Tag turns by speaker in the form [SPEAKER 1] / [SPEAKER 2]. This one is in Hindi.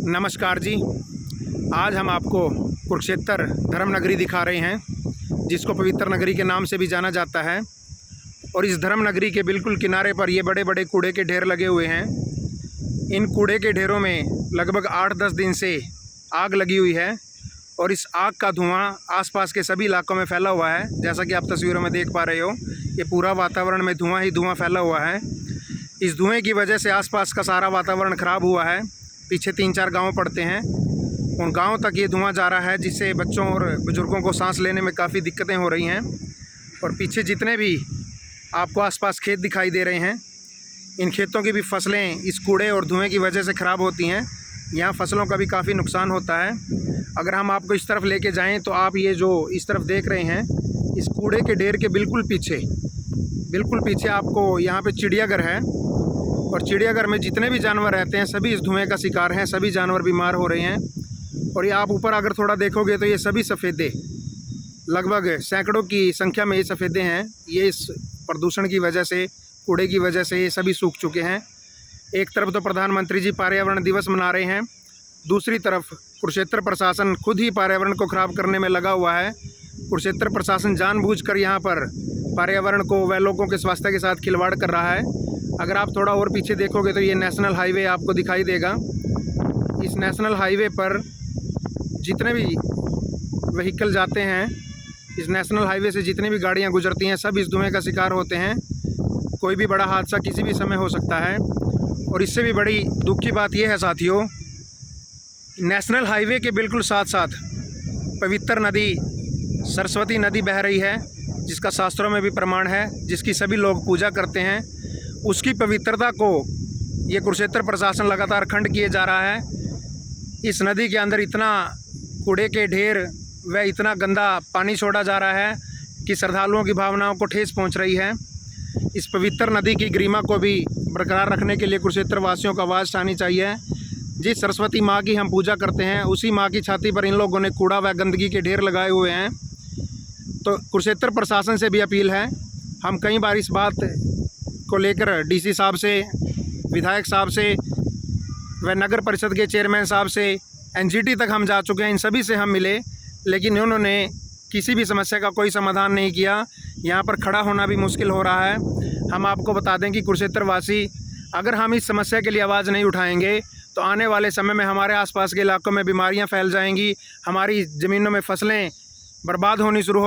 [SPEAKER 1] नमस्कार जी। आज हम आपको कुरुक्षेत्र धर्म नगरी दिखा रहे हैं, जिसको पवित्र नगरी के नाम से भी जाना जाता है। और इस धर्म नगरी के बिल्कुल किनारे पर ये बड़े बड़े कूड़े के ढेर लगे हुए हैं। इन कूड़े के ढेरों में लगभग 8-10 दिन से आग लगी हुई है और इस आग का धुआं आसपास के सभी इलाकों में फैला हुआ है। जैसा कि आप तस्वीरों में देख पा रहे हो, ये पूरा वातावरण में धुआं ही धुआं फैला हुआ है। इस धुएं की वजह से आसपास का सारा वातावरण ख़राब हुआ है। पीछे 3-4 गांव पड़ते हैं, उन गांवों तक ये धुआं जा रहा है, जिससे बच्चों और बुज़ुर्गों को सांस लेने में काफ़ी दिक्कतें हो रही हैं। और पीछे जितने भी आपको आसपास खेत दिखाई दे रहे हैं, इन खेतों की भी फसलें इस कूड़े और धुएं की वजह से ख़राब होती हैं। यहाँ फसलों का भी काफ़ी नुकसान होता है। अगर हम आपको इस तरफ लेके जाएँ तो आप ये जो इस तरफ देख रहे हैं, इस कूड़े के ढेर के बिल्कुल पीछे आपको यहाँ पे चिड़ियाघर है। और चिड़ियाघर में जितने भी जानवर रहते हैं सभी इस धुएं का शिकार हैं, सभी जानवर बीमार हो रहे हैं। और ये आप ऊपर अगर थोड़ा देखोगे तो ये सभी सफ़ेदे, लगभग सैकड़ों की संख्या में ये सफ़ेदे हैं। ये इस प्रदूषण की वजह से, कूड़े की वजह से ये सभी सूख चुके हैं। एक तरफ तो प्रधानमंत्री जी पर्यावरण दिवस मना रहे हैं, दूसरी तरफ कुरुक्षेत्र प्रशासन खुद ही पर्यावरण को ख़राब करने में लगा हुआ है। कुरुक्षेत्र प्रशासन जानबूझकर यहाँ पर पर्यावरण को व लोगों के स्वास्थ्य के साथ खिलवाड़ कर रहा है। अगर आप थोड़ा और पीछे देखोगे तो ये नेशनल हाईवे आपको दिखाई देगा। इस नेशनल हाईवे पर जितने भी व्हीकल जाते हैं, इस नेशनल हाईवे से जितनी भी गाड़ियां गुजरती हैं, सब इस धुएं का शिकार होते हैं। कोई भी बड़ा हादसा किसी भी समय हो सकता है। और इससे भी बड़ी दुख की बात यह है साथियों, नेशनल हाईवे के बिल्कुल साथ साथ पवित्र नदी सरस्वती नदी बह रही है, जिसका शास्त्रों में भी प्रमाण है, जिसकी सभी लोग पूजा करते हैं। उसकी पवित्रता को ये कुरुक्षेत्र प्रशासन लगातार खंड किए जा रहा है। इस नदी के अंदर इतना कूड़े के ढेर व इतना गंदा पानी छोड़ा जा रहा है कि श्रद्धालुओं की भावनाओं को ठेस पहुंच रही है। इस पवित्र नदी की गरिमा को भी बरकरार रखने के लिए कुरुक्षेत्र वासियों को आवाज़ उठानी चाहिए। जिस सरस्वती माँ की हम पूजा करते हैं, उसी माँ की छाती पर इन लोगों ने कूड़ा व गंदगी के ढेर लगाए हुए हैं। तो कुरुक्षेत्र प्रशासन से भी अपील है, हम कई बार इस बात को लेकर डीसी साहब से, विधायक साहब से व नगर परिषद के चेयरमैन साहब से, एनजीटी तक हम जा चुके हैं, इन सभी से हम मिले, लेकिन उन्होंने किसी भी समस्या का कोई समाधान नहीं किया। यहाँ पर खड़ा होना भी मुश्किल हो रहा है। हम आपको बता दें कि कुरुक्षेत्र वासी, अगर हम इस समस्या के लिए आवाज़ नहीं उठाएंगे तो आने वाले समय में हमारे आसपास के इलाकों में बीमारियाँ फैल जाएंगी, हमारी ज़मीनों में फसलें बर्बाद होनी शुरू